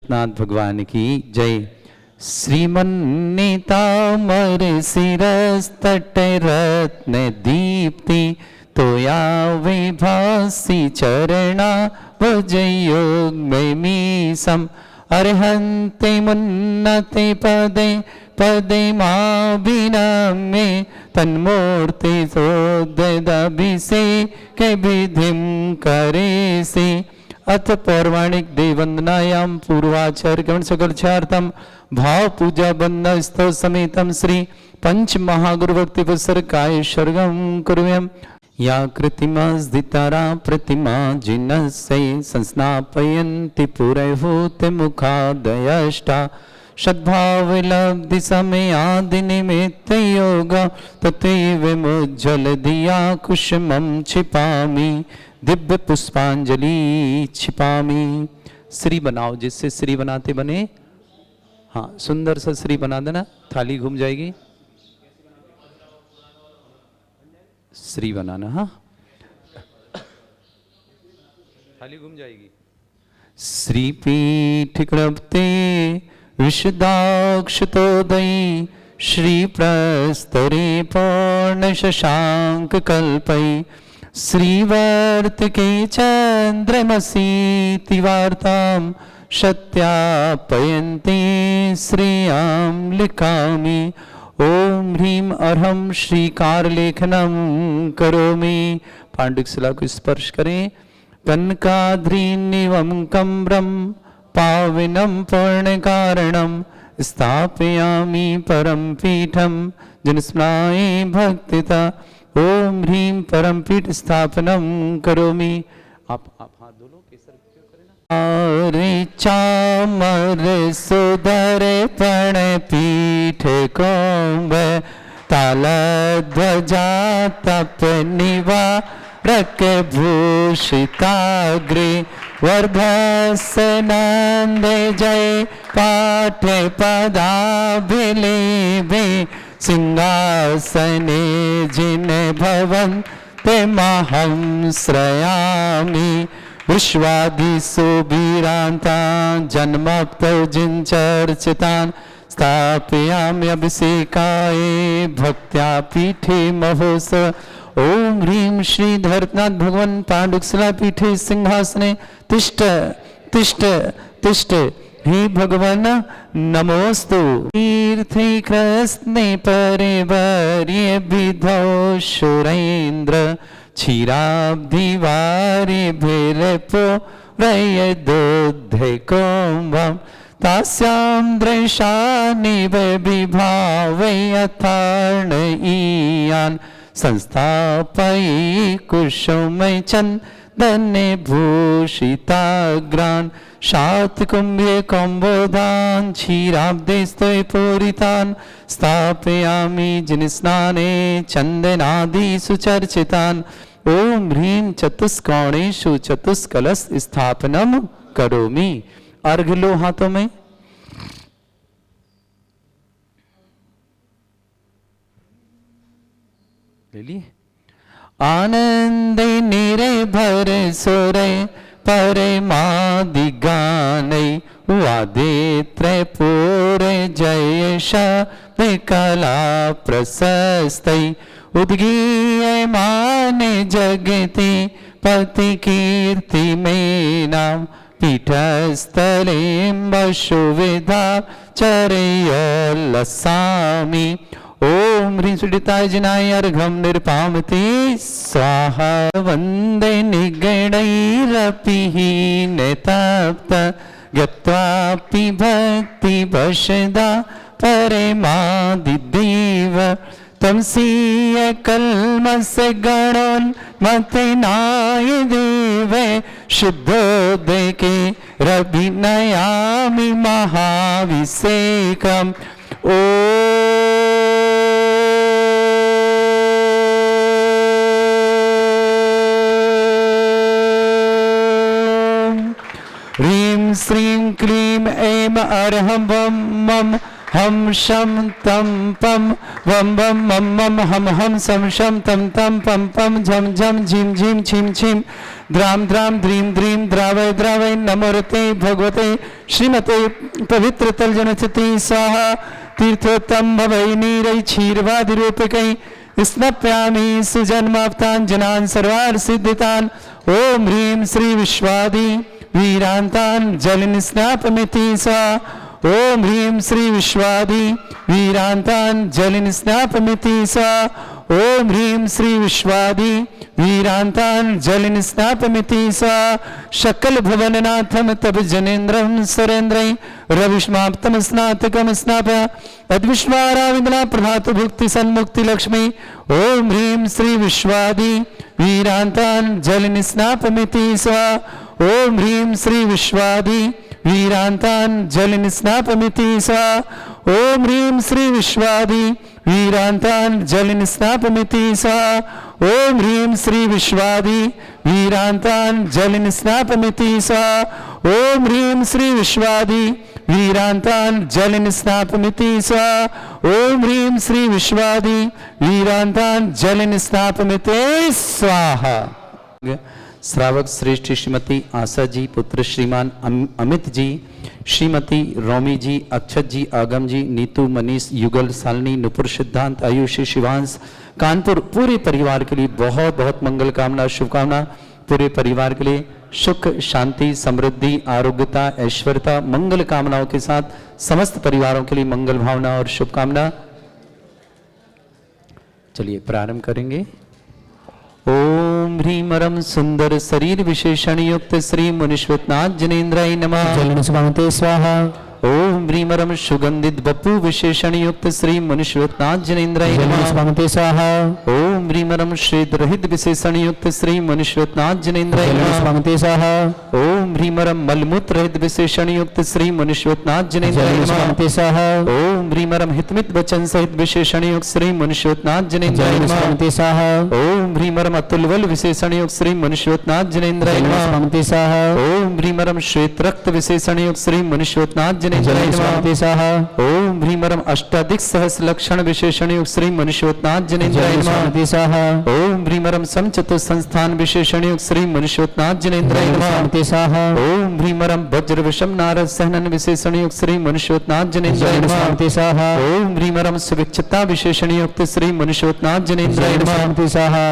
भरतनाथ भगवान की जय। श्रीमन्नीतामर शिरस्तट रत्न दीप्ति तोया विभासी चरणा भजयोगमीसम अर्हन्ते मुन्नते पदे पदे माभिनमे तन्मूर्ति सोदभिषेक विधिं करेसि। अथ पौराणिक देववंदनायां पूर्वाचार्य गण सकलचार्थम भाव पूजा बंदना स्तव समेतम श्री पंच महागुरु भक्ति पुस्तर काय सर्गम कुर्वयम्। या कृतिमा स्थितारा प्रतिमा जिनस्य संस्नापयन्ति पुरैहूत मुखादयष्टा सद्भावलब्धि समय आदि निमित्त योग तथैव मुज्ज्वल दिया कुसुमं छिपामि दिव्य पुष्पांजलि छिपामि। श्री बनाओ, जिससे श्री बनाते बने। हाँ, सुंदर सा श्री बना देना, थाली घूम जाएगी। श्री बनाना, हाँ थाली घूम जाएगी। श्रीपीठ कृप्ते विशुद्धाक्षतोदयी श्री प्रस्तरे पूर्ण शशांक कल्पई श्रीवर्तके चंद्रमसी वार्तां सत्यापयन्ते श्रेयां लिखामि। ओम ह्रीं अर्हं श्रीकार लेखनम करोमि। पांडुक शिला को स्पर्श करें। कनकाद्रीनिवं कम्रं पावनं पूर्णकारणं स्थापयामि परम पीठं जनस्मराय भक्तिता। ओम ह्रीं परम पीठ स्थापनम करोमि। आप हाथ धो लो। केसर क्यों करें ना। चामर सुधर पण पीठ कोंब ताल ध्वजा तप निवा रक भूषिताग्रे वर्धसनंद जय पाठ पदाभिलेभे सिंहासने जिन भवन ते महं श्रयामि। विश्वादिसुभिरान्तान् जन्मप्तौ जिञ्चर्चितान् स्थापयामि अभिषेकाय भक्त्या पीठे महोत्सव। ओम ह्रीं श्री भरतनाथ भगवान पांडुकशिला पीठे सिंहासने तिष्ठ तिष्ठ तिष्ठ। हे भगवान नमोस्तु। तीर्थे कृष्णे परिवर्य विधौ सुरेन्द्र क्षीराब्धिवारि भिरपो रयदोद्धे कुम्भं तास्यां दृशानिव विभावै अथार्णयीयान् संस्थापयि कुसुमै चन्दने भूषिताग्रान् शातकुम्भे कम्बोधान् क्षीराब्धे पूरितान् स्थापयामि जिनस्नाने चन्दनादिषु चर्चितान्। ओम ह्रीं चतुष्कोणेषु चतुष्कलश स्थापनम करोमि। अर्घ लो हाथों में। ले लिए। आनंद निर्भर सुरे परमादिगानै वादे त्रैपूर जयश कला प्रशस्तै उद्गीयमान जगति पति कीर्ति में नाम पीठस्थले वसुविधा चरयोल्लसामि। ओम ह्रीं सुडिताय जिनाय अर्घं निर्पामति स्वाहा। वंदे निगणैरपिहीन तप्त गत्वापि भक्ति वशदा परमादिदेव तमसीय कल्मस गणोन्मथनाय देव शुद्धोदके रभिनयामि महाभिषेकम्। ओ ह्रीं श्रीं क्लीं ऐं अर्हं वं मम हम शम तम पम वम वम मम मम हम सम शम तम तम पम पम झम झम झिम झिम छिम छिम द्राम द्राम द्रीम द्रीम द्रावय द्रावय नमोरते भगवते श्रीमते पवित्र तलजनचति स्वाहा तीर्थोत्तम भवै नीरै क्षीरवादिरूपकै स्नप्यामि सुजन्माप्तान् जनान् सर्वार्थ सिद्धितान् ओम ह्रीं श्री विश्वादि वीरान्तान् जलनिस्नापमिति सा ओम ह्रीं श्री विश्वादि वीरान्तान् जलनिस्नापमिति सा ओम ह्रीं श्री विश्वादि वीरान्तान् जलनिस्नापमिति सा शकल भुवननाथं तब जनेन्द्रं सुरेन्द्रै रविष्माप्तम स्नातकम स्नापय अद्विश्वाराविंदना प्रभात भुक्ति सन्मुक्ति लक्ष्मी ओम ह्रीं श्री विश्वादि वीरान्तान् जलनिस्नापमिति सा ओम ह्रीं श्री विश्वादि वीरान्तान् जलनिस्नापमिति सा ओम ह्रीं श्री विश्वादि वीरान्तान् जलनिस्नापमिति सा ओम ह्रीं श्री विश्वादि वीरान्तान् जलनिस्नापमिति सा ओम ह्रीं श्री विश्वादि वीरान्तान् जलनिस्नापमिति सा ओम ह्रीं श्री विश्वादि वीरान्तान् जलनिस्नापमिति स्वाहा। श्रावक श्रेष्ठ श्रीमती आशा जी, पुत्र श्रीमान अमित जी, श्रीमती रोमी जी, अक्षत जी, आगम जी, नीतू, मनीष, युगल, सालनी, नुपुर, सिद्धांत, आयुषी, शिवांश, कानपुर, पूरे परिवार के लिए बहुत बहुत मंगल कामना शुभकामना। पूरे परिवार के लिए सुख शांति समृद्धि आरोग्यता ऐश्वर्यता मंगल कामनाओं के साथ समस्त परिवारों के लिए मंगल भावना और शुभकामना। चलिए प्रारंभ करेंगे। ओम ह्रीमरम सुंदर शरीर विशेषण युक्त श्री मुनीश्वरनाथ जनेन्द्राय नमः। जलनिस्वामते स्वाहा। ओम ह्रीमरम सुगंधित बपू विशेषण युक्त श्री मुनीश्वरनाथ जनेन्द्राय नमः। जलनिस्वामते स्वाहा। ओम ह्रीमरम श्वेत रहित विशेषण युक्त श्री मुनीश्वरनाथ जनेन्द्राय नमः। जलनिस्वामते स्वाहा। ओम ह्रीमरम मलमूत्र रहित विशेषण युक्त श्री मुनीश्वरनाथ जनेन्द्राय नमः। जलनिस्वामते स्वाहा। ओम ह्रीमरम हितमित वचन सहित विशेषण युक्त श्री मुनीश्वरनाथ जनेन्द्राय नमः। जलनिस्वामते स्वाहा। ओम ह्रीमरम अतुलबल विशेषण युक्त श्री मुनीश्वरनाथ जनेन्द्राय नमः। जलनिस्वामते स्वाहा। ओम ह्रीमरम श्वेत रक्त विशेषण युक्त श्री मुनीश्वरनाथ जनेन्द्राय नमः। जलनिस्वामते स्वाहा। ओम ह्रीमरम अष्टाधिक सहस्र लक्षण विशेषण युक्त श्री मुनीश्वरनाथ जनेन्द्राय नमः। जलनिस्वामते स्वाहा। ओम ह्रीमरम समचतुर संस्थान विशेषण युक्त श्री मुनीश्वरनाथ जनेन्द्राय नमः। जलनिस्वामते स्वाहा। ओम ह्रीमरम वज्र विषम नारद सहनन विशेषण युक्त श्री मुनीश्वरनाथ जनेन्द्राय नमः। जलनिस्वामते स्वाहा। ओम ह्रीमरम सुविक्षता विशेषण युक्त श्री मुनीश्वरनाथ जनेन्द्राय नमः। जलनिस्वामते स्वाहा।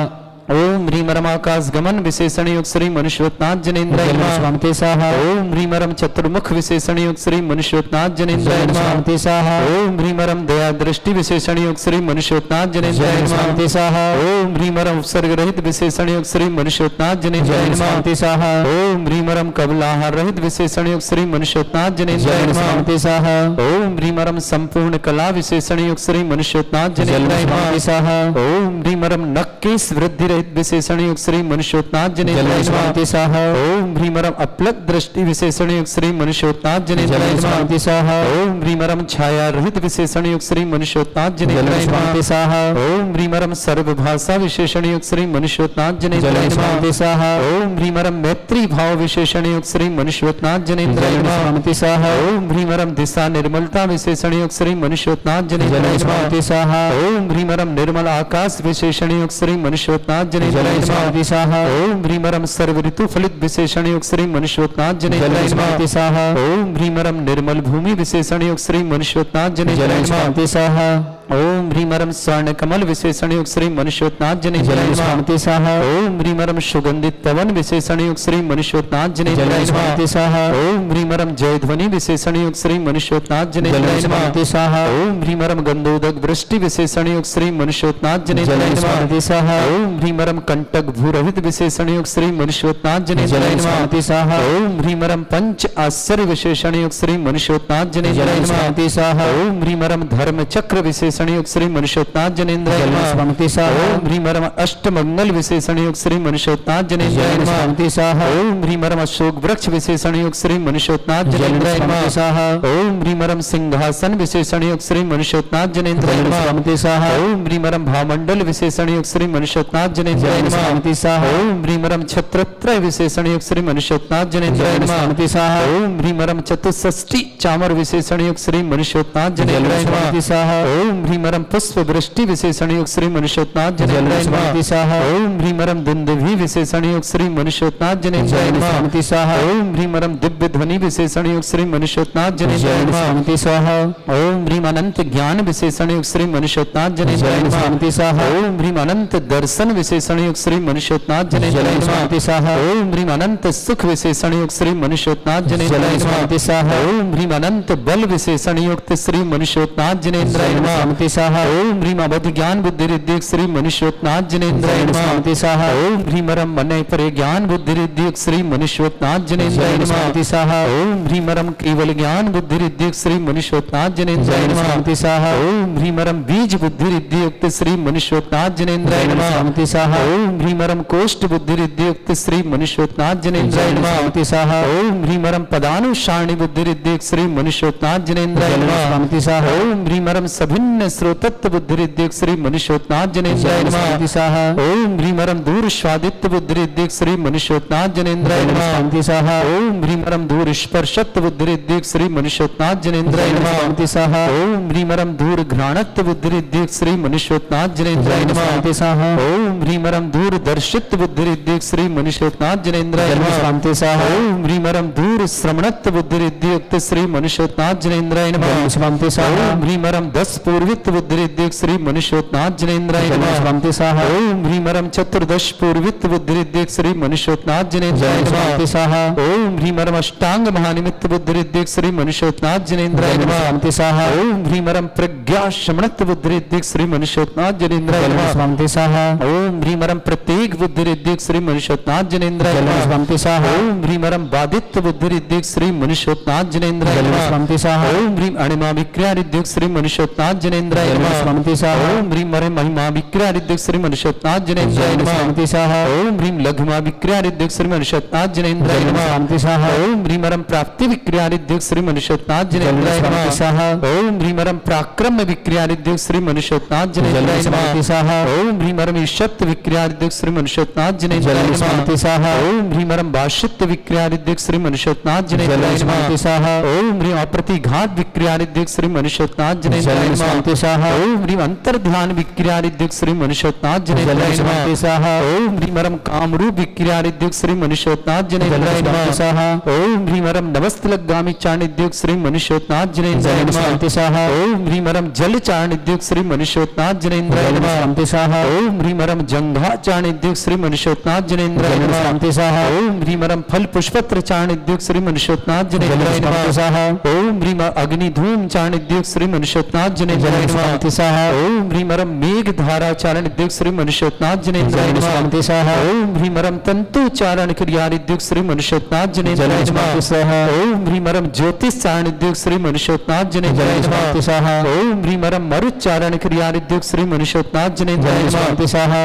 ओम ह्रीमरम आकाश गमन विशेषण युक्त श्री मुनीश्वरनाथ जनेन्द्राय नमः। जलनिस्वामते स्वाहा। ओम ह्रीमरम चतुर्मुख विशेषण युक्त श्री मुनीश्वरनाथ जनेन्द्राय नमः। जलनिस्वामते स्वाहा। ओम ह्रीमरम दया दृष्टि विशेषण युक्त श्री मुनीश्वरनाथ जनेन्द्राय नमः। जलनिस्वामते स्वाहा। ओम ह्रीमरम उपसर्ग रहित विशेषण युक्त श्री मुनीश्वरनाथ जनेन्द्राय नमः। जलनिस्वामते स्वाहा। ओम ह्रीमरम कबलाहार रहित विशेषण युक्त श्री मुनीश्वरनाथ जनेन्द्राय नमः। जलनिस्वामते स्वाहा। ओम ह्रीमरम संपूर्ण कला विशेषण युक्त श्री मुनीश्वरनाथ जनेन्द्राय जलनिस्वामते नमः। स्वाहा। ओम ह्रीमरम नक्केश वृद्धि रहित विशेषण युक्त श्री मुनीश्वरनाथ जनेन्द्राय नमः। जलनिस्वामते स्वाहा। ओम ह्रीमरम अपलक दृष्टि विशेषण युक्त श्री मुनीश्वरनाथ जनेन्द्राय नमः। जलनिस्वामते स्वाहा। ओम ह्रीमरम छाया रहित विशेषण युक्त श्री मुनीश्वरनाथ जनेन्द्राय जलनिस्वामते नमः। स्वाहा। ओम ह्रीमरम सर्वभाषा विशेषण युक्त श्री मुनीश्वरनाथ जनेन्द्राय जलनिस्वामते नमः। स्वाहा। ओम ह्रीमरम मैत्री भाव विशेषण युक्त श्री मुनीश्वरनाथ जनेन्द्राय नमः। जलनिस्वामते स्वाहा। ओम ह्रीमरम दिशा निर्मलता विशेषण युक्त श्री मुनीश्वरनाथ जनेन्द्राय नमः। जलनिस्वामते स्वाहा। ओम ह्रीमरम निर्मल आकाश विशेषण युक्त श्री मुनीश्वरनाथ जनेन्द्राय नमः। जलनिस्वामते स्वाहा। ओम ह्रीमरम सर्व ऋतु फलित विशेषण युक्त श्री मुनीश्वरनाथ जनेन्द्राय जलनिस्वामते नमः। स्वाहा। ओम ह्रीमरम निर्मल भूमि विशेषण युक्त श्री मुनीश्वरनाथ जनेन्द्राय नमः। जलनिस्वामते स्वाहा। ओम ह्रीमरम स्वर्ण कमल विशेषण युक्त श्री मुनीश्वरनाथ जनेन्द्राय नमः। जलनिस्वामते स्वाहा। ओम ह्रीमरम सुगंधित पवन विशेषण युक्त श्री मुनीश्वरनाथ जनेन्द्राय जलनिस्वामते नमः। स्वाहा। ओम ह्रीमरम जयध्वनि विशेषण युक्त श्री मुनीश्वरनाथ जनेन्द्राय नमः। जलनिस्वामते स्वाहा। ओम ह्रीमरम गंधोदक वृष्टि विशेषण युक्त श्री मुनीश्वरनाथ जनेन्द्राय नमः। जलनिस्वामते स्वाहा। ओम ह्रीमरम कंटक भूरहित विशेषण युक्त श्री मुनीश्वरनाथ जनेन्द्राय नमः। जलनिस्वामते स्वाहा। ओम ह्रीमरम पंच आश्चर्य विशेषण युक्त श्री मुनीश्वरनाथ जनेन्द्राय नमः। जलनिस्वामते स्वाहा। ओम ह्रीमरम धर्म चक्र विशेषण युक्त श्री मनुष्योत्नाथ जनेन्द्राय जल में नमः स्वामिति स्वाहा ओम ह्रीं रम अष्टमंगल विशेषण युक्त श्री मनुष्योत्नाथ जनेन्द्राय जल में नमः स्वामिति स्वाहा ओम ह्रीं रम अशोक वृक्ष विशेषण युक्त श्री मनुष्योत्नाथ जल में जनेन्द्राय स्वामिति नमः स्वाहा ओम ह्रीं रम सिंहासन विशेषण युक्त श्री मनुष्योत्नाथ जनेन्द्राय जल में नमः स्वामिति स्वाहा ओम ह्रीं रम भामंडल विशेषण युक्त श्री मनुष्योत्नाथ जनेन्द्राय जल में नमः स्वामिति स्वाहा ओम ह्रीं रम छत्रत्रय विशेषण युक्त श्री मनुष्योत्नाथ जनेन्द्राय जल में नमः स्वामिति स्वाहा ओम ह्रीं रम चतुष्षष्टि चामर विशेषण युक्त श्री मनुष्योत्नाथ जल में जनेन्द्राय स्वामिति नमः स्वाहा ओम ह्रीं रम पुष्प वृष्टि विशेषण युक्त श्री मनुष्योत्नाथ जल में जनेन्द्राय स्वामिति नमः स्वाहा ओम ह्रीं रम दुंदुभि विशेषण युक्त श्री मनुष्योत्नाथ जनेन्द्राय जल में नमः स्वामिति स्वाहा ओम ह्रीं रम दिव्य ध्वनि विशेषण युक्त श्री मनुष्योत्नाथ जनेन्द्राय जल में नमः स्वामिति स्वाहा ओम ह्रीं अनंत ज्ञान विशेषण युक्त श्री मनुष्योत्नाथ जनेन्द्राय जल में नमः स्वामिति स्वाहा ओम ह्रीं अनंत दर्शन विशेषण युक्त श्री मनुष्योत्नाथ जल जनेन्द्राय में नमः स्वामिति स्वाहा ओम ह्रीं अनंत सुख विशेषण युक्त श्री मनुष्योत्नाथ जल जनेन्द्राय में नमः स्वामिति स्वाहा ओम ह्रीं अनंत बल विशेषण युक्त श्री मनुष्योत्नाथ जनेन्द्राय जल में नमः स्वामिति स्वाहा ओम ह्रीं अवध ज्ञान बुद्धि रिद्धि श्री मनुष्योत्नाथ जनेन्द्राय जल में नमः स्वामिति स्वाहा ओम ह्रीं रम मनय परे ज्ञान बुद्धि रिद्धि श्री मनुष्योत्नाथ जनेन्द्राय जल में नमः स्वामिति स्वाहा ओम ह्रीं रम केवल ज्ञान बुद्धि रिद्धि श्री मनुष्योत्नाथ जनेन्द्राय जल में नमः स्वामिति स्वाहा ओम ह्रीं रम बीज बुद्धि रिद्धि युक्त श्री मनुष्योत्नाथ जनेन्द्राय जल में नमः स्वामिति स्वाहा ओम ह्रीं रम कोष्ठ बुद्धि रिद्धि युक्त श्री मनुष्योत्नाथ जनेन्द्राय जल में नमः स्वामिति स्वाहा ओम ह्रीं रम पदानुसारणी बुद्धि रिद्धि युक्त श्री मनुष्योत्नाथ जनेन्द्राय जल में नमः स्वामिति स्वाहा ओम ह्रीं रम सभिन्न स्रोतत्व बुद्धि रिद्धि युक्त श्री मनुष्योत्नाथ जनेन्द्राय जल में नमः स्वामिति स्वाहा ओम ह्रीं रम दूर स्वादित्व बुद्धि रिद्धि युक्त श्री मनुष्योत्नाथ जनेन्द्राय जल में नमः स्वामिति स्वाहा ओम ह्रीं रम दूर स्पर्शत्व बुद्धि रिद्धि युक्त श्री मनुष्योत्नाथ जनेन्द्राय जल में नमः स्वामिति स्वाहा ओम ह्रीं रम दूर घ्राणत्व बुद्धि रिद्धि युक्त श्री मनुष्योत्नाथ जनेन्द्राय जल में नमः स्वामिति स्वाहा ओम ह्रीं रम दूर दर्शित्व बुद्धि रिद्धि युक्त श्री मनुष्योत्नाथ जनेन्द्राय जल में नमः स्वामिति स्वाहा ओम ह्रीं रम दूर श्रवणत्व बुद्धि रिद्धि युक्त श्री मनुष्योत्नाथ जनेन्द्राय जल में नमः स्वामिति स्वाहा ओम ह्रीं रम 10 पूर्वित्व बुद्धि रिद्धि युक्त श्री मनुष्योत्नाथ जनेन्द्राय जल में नमः स्वामिति स्वाहा ओम ह्रीं रम 14 पूर्वित्व बुद्धि रिद्धि युक्त श्री मनुष्योत्नाथ जनेन्द्राय जल में नमः स्वामिति स्वाहा ओम ह्रीं रम अष्टांग महानिमित्त बुद्धि रिद्धि युक्त श्री मनुष्योत्नाथ जनेन्द्राय जल में नमः स्वामिति स्वाहा ओम ह्रीं रम प्रज्ञा शमनत्व बुद्धि रिद्धि युक्त श्री मनुष्योत्नाथ जनेन्द्राय जल में नमः स्वामिति स्वाहा ओम ह्रीं रम प्रत्येक बुद्धि रिद्धि युक्त श्री मनुष्योत्नाथ जनेन्द्राय जल में नमः स्वामिति स्वाहा ओम ह्रीं रम बाधित्व बुद्धि रिद्धि युक्त श्री मनुष्योत्नाथ जनेन्द्राय जल में नमः स्वामिति स्वाहा ओम ह्रीं अणिमा विक्रिया रिद्धि युक्त श्री मनुष्योत्नाथ जनेन्द्राय जल में नमः स्वामिति स्वाहा ओम ह्रीं महिमा विक्रिया रिद्धि युक्त श्री मनुष्योत्नाथ जनेन्द्राय जल में नमः स्वामिति स्वाहा ओम ह्रीं लघुमा विक्रिया रिद्धि युक्त श्री मनुष्योत्नाथ जनेन्द्राय जल में नमः स्वामिति स्वाहा ओम ह्रीं रम प्राप्ति विक्रिया रिद्धि युक्त श्री मनुष्योत्नाथ जल में जनेन्द्राय स्वामिति नमः स्वाहा ओम ह्रीं रम पराक्रम विक्रिया रिद्धि युक्त श्री मनुष्योत्नाथ जल जनेन्द्राय में स्वामिति नमः स्वाहा ओम ह्रीं रम ईशत्व विक्रिया रिद्धि युक्त श्री मनुष्योत्नाथ जल जनेन्द्राय में नमः स्वामिति स्वाहा ओम ह्रीं रम भाषित्व विक्रिया रिद्धि युक्त श्री मनुष्योत्नाथ जल जनेन्द्राय में स्वामिति नमः स्वाहा ओम ह्रीं अप्रतिघात विक्रिया रिद्धि युक्त श्री मनुष्योत्नाथ जल जनेन्द्राय में नमः स्वामिति स्वाहा ओम ह्रीं अंतर्ध्यान विक्रिया रिद्धि युक्त श्री मनुष्योत्नाथ जल जनेन्द्राय में स्वामिति नमः स्वाहा ओम ह्रीं रम कामरूप विक्रिया रिद्धि युक्त श्री मनुष्योत्नाथ जल में जनेन्द्राय स्वामिति नमः स्वाहा ओम ह्रीं रम नमस्तलगामी चारण विद्युक्त श्री मनुष्योत्नाथ जनेन्द्राय जल में नमः स्वामिति स्वाहा ओम ह्रीं रम जल चारण विद्युक्त श्री मनुष्योत्नाथ जनेन्द्राय जल में नमः स्वामिति स्वाहा ओम ह्रीं रम जंघा चारण विद्युक्त श्री मनुष्योत्नाथ जनेन्द्राय जल में नमः स्वामिति स्वाहा ओम ह्रीं रम फल पुष्पत्र चारण विद्युक्त श्री मनुष्योत्नाथ जल में जनेन्द्राय स्वामिति नमः स्वाहा ओम ह्रीं अग्नि धूम चारण विद्युक्त श्री मनुष्योत्नाथ जल जनेन्द्राय में नमः स्वामिति स्वाहा ओम ह्रीं रम मेघ धारा चारण विद्युक्त श्री मनुष्योत्नाथ जनेन्द्राय जल में नमः स्वामिति स्वाहा ओम ह्रीं रम तंतु चारण क्रिया विद्युक्त श्री मनुष्योत्नाथ जल जनेन्द्राय में नमः स्वामिति स्वाहा ओम ह्रीं रम ज्योतिष चारण विद्युक्त श्री मनुष्योत्नाथ जल जनेन्द्राय में नमः स्वामिति स्वाहा ओम ह्रीं रम मरुच्चारण क्रिया विद्युक्त श्री मनुष्योत्नाथ जल जनेन्द्राय में नमः स्वामिति स्वाहा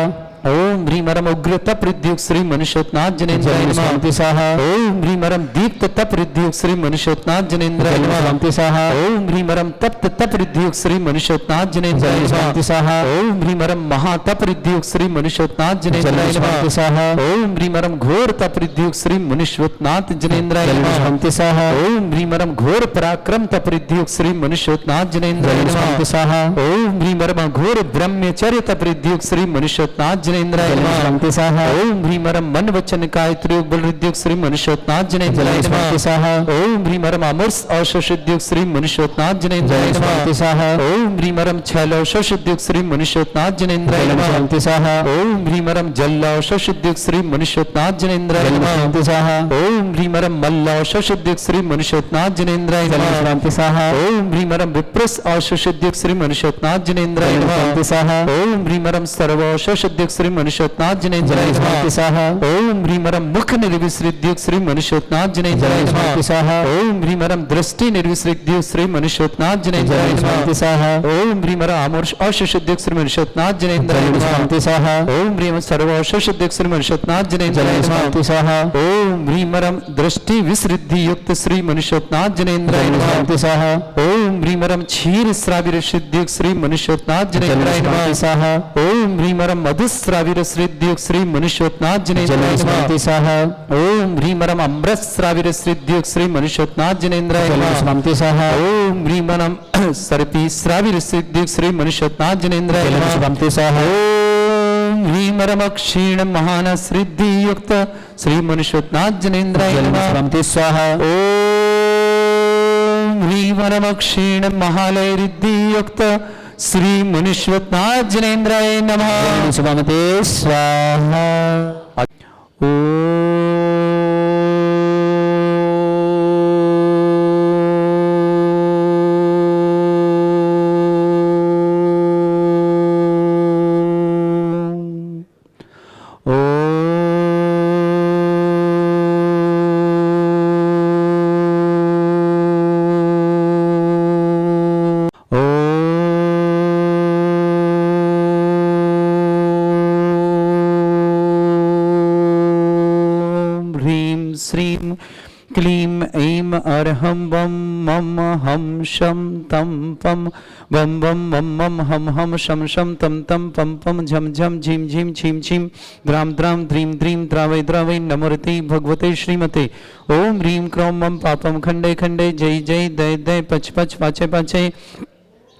ओम ह्रीं रम उग्र तप विद्युक्त श्री मनुष्योत्नाथ जनेन्द्राय जल में नमः स्वामिति स्वाहा ओम ह्रीं रम दीप्त तप विद्युक्त श्री मनुष्योत्नाथ जनेन्द्राय जल में नमः स्वामिति स्वाहा ओम ह्रीं रम तप्त तप विद्युक्त श्री मनुष्योत्नाथ जनेन्द्राय जल में नमः स्वामिति स्वाहा ओम ह्रीं रम महातप विद्युक्त श्री मनुष्योत्नाथ जल जनेन्द्राय में स्वामिति नमः स्वाहा ओम ह्रीं रम घोर तप विद्युक्त श्री मनुष्योत्नाथ जनेन्द्राय जल में नमः स्वामिति स्वाहा ओम ह्रीं रम घोर पराक्रम तप विद्युक्त श्री मनुष्योत्नाथ जनेन्द्राय जल में नमः स्वामिति स्वाहा ओम ह्रीं रम घोर ब्रह्मचर्य तप विद्युक्त श्री मनुष्योत्नाथ जनेन्द्राय जल में नमः स्वामिति स्वाहा ओम ह्रीं रम मन वचन काय त्रियोग बल विद्युक्त श्री मनुष्योत्नाथ जल जनेन्द्राय में स्वामिति नमः स्वाहा ओम ह्रीं रम अमरस औषध विद्युक्त श्री मनुष्योत्नाथ जल जनेन्द्राय में स्वामिति नमः स्वाहा ओम ह्रीं रम छैल औषध विद्युक्त श्री मनुष्योत्नाथ जनेन्द्राय जल में नमः स्वामिति स्वाहा ओम ह्रीं रम जल औषध विद्युक्त श्री मनुष्योत्नाथ जनेन्द्राय जल में नमः स्वामिति स्वाहा ओम ह्रीं रम मल्ल औषध विद्युक्त श्री मनुष्योत्नाथ जनेन्द्राय जल में नमः स्वामिति स्वाहा ओम ह्रीं रम विप्रस औषध विद्युक्त श्री मनुष्योत्नाथ जनेन्द्राय जल में नमः स्वामिति स्वाहा ओम ह्रीं रम सर्व औषध विद्युक्त श्री मनुष्योत्नाथ जनेन्द्राय जय नमः स्वाहा ओम ह्रीमरम मुख निर्विसृद्युक्त श्री मनुष्योत्नाथ जनेन्द्राय जय नमः स्वाहा ओम ह्रीमरम दृष्टि निर्विसृद्युक्त श्री मनुष्योत्नाथ जनेन्द्राय जय नमः स्वाहा ओम ह्रीमरम आमोर्ष अशुद्धयुक्त श्री मनुष्योत्नाथ जनेन्द्राय नमः स्वाहा ओम ह्रीम सर्व अशुद्धयुक्त श्री मनुष्योत्नाथ जनेन्द्राय नमः स्वाहा ओम ह्रीमरम दृष्टि विसृद्धि युक्त श्री मनुष्योत्नाथ जनेन्द्राय नमः स्वाहा ओम ह्रीमरम क्षीर श्राविर सिद्धियुक्त श्री मनुष्योत्नाथ जनेन्द्राय नमः स्वाहा ओम ह्रीमरम मधुश्राविर सिद्धियुक्त श्री मनुष्योत्नाथ जनेन्द्राय नमः स्वाहा ओम ह्रीमरम अमृत श्राविर सिद्धियुक्त श्री मनुष्योत्नाथ जनेन्द्राय नमः स्वाहा ओम ह्रीमरम सर्पी श्राविर सिद्धियुक्त श्री मनुष्योत्नाथ जनेन्द्राय नमः स्वाहा ओम ह्रीमरम क्षीण महान सिद्धि युक्त श्री मनुष्योत्नाथ जनेन्द्राय नमः स्वाहा ओम ह्रीमरम क्षीण महालय रिद्धि युक्त श्री मनुष्योत्नाथ जनेन्द्राय नमः स्वाहा श्रीं क्लीं ऐं अर्हं वं मम हम शं तं पं वं वं मम मम हम हम शं शं तं तं पं पं झं झं झीं झीं छीं छीं द्रां द्रां द्रीं द्रीं द्रावै द्रावै नमोरते भगवते श्रीमते ओम ह्रीं क्रों मम पापं खंडे खंडे जय जय दय दय पच पच पाचे पाचे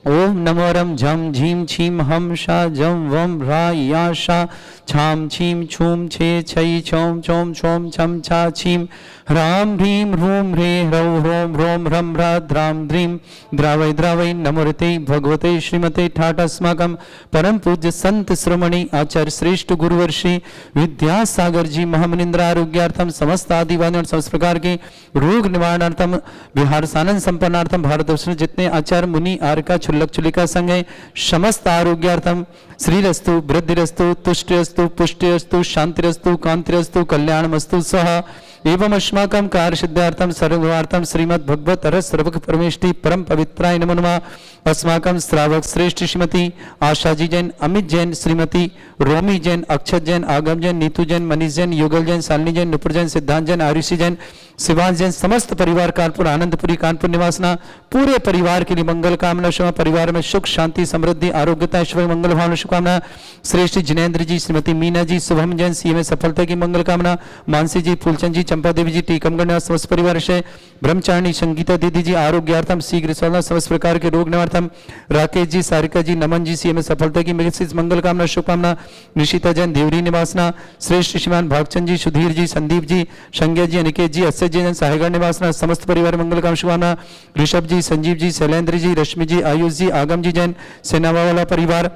ओम नमोरम झम झीम छीम हम शा जम वम रा या शा छाम छीम छूम छे छई छोम छोम छोम छम छा छीम ह्राम ह्रीम ह्रूम ह्रे ह्रौ ह्रोम ह्रोम ह्रम ह्रा द्राम द्रीं द्रावै द्रावै नमोरते भगवते श्रीमते ठाट अस्माकं परम पूज्य संत श्रोमणी आचार्य श्रेष्ठ गुरुवर्षि विद्यासागर जी महामनिंद्र आरोग्यार्थम समस्त आदिवासी समस्त प्रकार के रोग निवारणार्थम बिहार सानंद संपन्नार्थम भारत वर्ष जितने आचार्य मुनि आर्का छुल्लक छुलिका संघ है समस्त आरोग्यार्थम श्रीरस्तु वृद्धिरस्तु तुष्टिरस्तु पुष्टिरस्तु शांतिरस्तु कांतिरस्तु कल्याणमस्तु सह एवं अस्माकं कार्यसिद्धार्थम सर्वार्थम श्रीमद् भगवत रस सर्वक परमेष्टि परम पवित्राय नमो नमः अस्माकं श्रावक श्रेष्ठ श्रीमती आशा जी जैन, अमित जैन, श्रीमती रोमी जैन, अक्षत जैन, आगम जैन, नीतू जैन, मनीष जैन, युगल जैन, शालिनी जैन, नुपुर जैन, सिद्धांत जैन, आरुषि जैन, शिवांश जैन, समस्त परिवार कानपुर आनंदपुरी कानपुर निवासना पूरे परिवार के लिए मंगल कामना शुभ परिवार में सुख शांति समृद्धि आरोग्यता ऐश्वर्य मंगल भावना शुभकामना श्रेष्ठ जिनेन्द्र जी, श्रीमती मीना जी, शुभम जैन, सीए में सफलता की मंगल कामना मानसी जी, फूलचंद जी, चंपा देवी जी, टीकमगढ़ निवास समस्त परिवार से ब्रह्मचारिणी संगीता दीदी जी आरोग्यार्थम शीघ्र समस्त प्रकार के रोग निवार्थम राकेश जी, सारिका जी, नमन जी, सीए में सफलता की मंगल कामना शुभकामना निशिता जैन, देवरी निवासना श्रेष्ठ श्रीमान भागचंद जी, सुधीर जी, संदीप जी, संज्ञा जी, अनिकेत जी, अस्य जी साहेगढ़ निवासना समस्त परिवार मंगल कामना शुभकामना ऋषभ जी, संजीव जी, शैलेंद्र जी, रश्मि जी, आयुष जी, आगम जी जैन, सेनावा वाला परिवार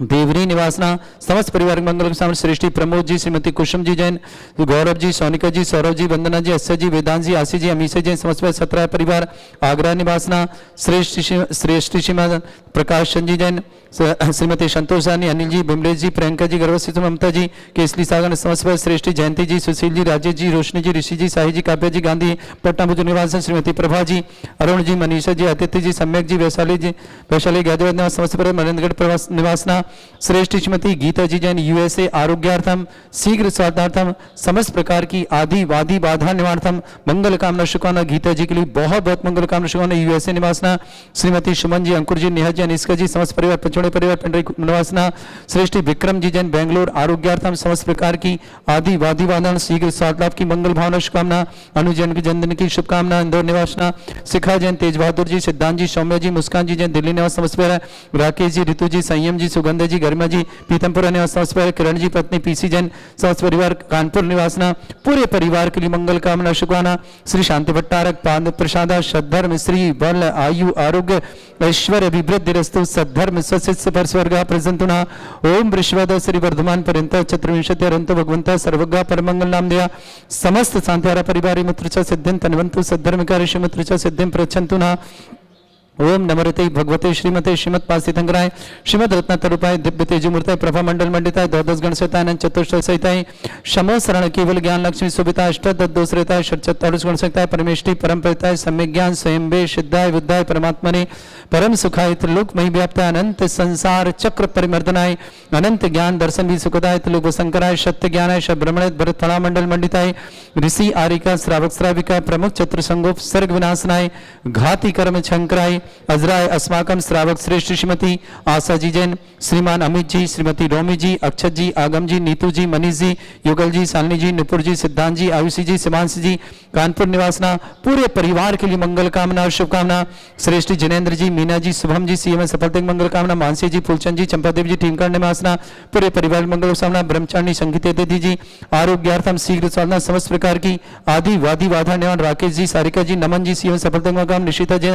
देवरी निवासना समस्त परिवार मंगल सामने श्रेष्ठी प्रमोद जी, श्रीमती कुसुम जी जैन, गौरव जी, सोनिका जी, सौरभ जी, वंदना जी, अस्य जी, वेदांत जी, आशी जी, अमीशा जैन, समस्त 17 परिवार आगरा निवासना श्रेष्ठ श्रीमान प्रकाश चंद जी जैन, श्रीमती संतोष रानी, अनिल जी, बिमलेश जी, प्रियंका जी, गर्भस्थ ममता जी, केसली सागर समस्त श्रेष्ठी जयंती जी, सुशील जी, राजेश जी, रोशनी जी, ऋषि जी, साही जी, काव्या जी, गांधी पटना भुज निवासन, श्रीमती प्रभा जी, अरुण जी, मनीषा जी, आदित्य जी, सम्यक जी, वैशाली गायदेव निवास समस्त परिवार मनेन्द्रगढ़ निवासना श्रेष्ठ श्रीमती गीता जी जैन, यूएसए आरोग्यार्थम शीघ्र स्वास्थ्यार्थम समस्त प्रकार की आदि वादी बाधा निवार्थम मंगल कामना शुभकामना गीता जी के लिए बहुत बहुत मंगल कामना शुभकामना यूएसए निवासना श्रीमती सुमन जी, अंकुर जी, नेहा जी, अनिष्का जी, समस्त परिवार पचौड़े परिवार पंडरी निवासना श्रेष्ठ विक्रम जी जैन, बेंगलोर आरोग्यार्थम समस्त प्रकार की आदि वादी बाधा शीघ्र स्वास्थ्य लाभ की मंगल भावना शुभकामना अनुजन के जन्मदिन की शुभकामना इंदौर निवासना शिखा जैन, तेज बहादुर जी, सिद्धांत जी, सौम्या जी, मुस्कान जी जैन, दिल्ली निवास समस्त परिवार राकेश जी, ऋतु जी, संयम जी, सुगंधा जी, गरिमा जी, पीतमपुरा निवास समस्त परिवार किरण जी, पत्नी पीसी जैन, समस्त परिवार कानपुर निवासना पूरे परिवार के लिए मंगल कामना शुभकामना श्री शांति भट्टारक पाद प्रसादा सद्धर्म श्री बल आयु आरोग्य ऐश्वर्य अभिवृद्धि रस्तु सद्धर्म स्वशिष्य पर स्वर्ग प्रसंतुना ओम वृषभद श्री वर्धमान पर्यंत चतुर्विंशति अरंत भगवंत सर्वगा परमंगल नाम दिया समस्त शांतिहारा परिवार मित्र सिद्धिं तन्वंतु सद्धर्म कार्य मित्र सिद्धिं प्रच्छन्तु ना ओम नमोते भगवते श्रीमते श्रीमद पासितंगराय श्रीमद रत्नतरूपाय दिव्य तेजमूर्ताय प्रभा मंडल मंडिताय द्वादश गण सहिताय चतुष्ट सहिताय शमो शरण केवल ज्ञान लक्ष्मी सुबिता अष्टदोषताय षट्चत्वारिश गुण सहिताय परमेष्टि परम परिताय सम्यक ज्ञान स्वयं वे सिद्धाय बुद्धाय परमात्मने परम सुखाय त्रिलोक मही व्याप्ताय अनंत संसार चक्र परिमर्दनाय अनंत ज्ञान दर्शन भी सुखदाय त्रिलोक शंकराय सत्य ज्ञानाय ब्रह्मणे भरत फला मंडल मंडिताय ऋषि आरिका श्रावक श्राविका प्रमुख चतुर संगोप सर्ग विनाशनाय घाती कर्म शंकराय अजराय अस्माकम श्रावक श्रेष्ठ श्रीमती आशा जी जैन श्रीमान अमित जी श्रीमती रोमी जी अक्षत जी आगम जी नीतू जी मनीष जी युगल जी शालिनी जी नुपुर जी सिद्धांत जी आयुषी जी सिमांश जी कानपुर निवासना पूरे परिवार के लिए मंगल कामना और शुभकामना। श्रेष्ठ जिनेन्द्र जी मीना जी शुभम जी सीएम सफलता मंगल कामना। मानसी जी फूलचंद जी चंपादेव जी टीमकर निवासना पूरे परिवार मंगल कामना। ब्रह्मचारिणी संगीत दीदी जी आरोग्यार्थम शीघ्र साधना समस्त प्रकार की आदि वादी बाधा निवारण। राकेश जी सारिका जी नमन जी सीएम सफलता मंगल कामना। निशिता जी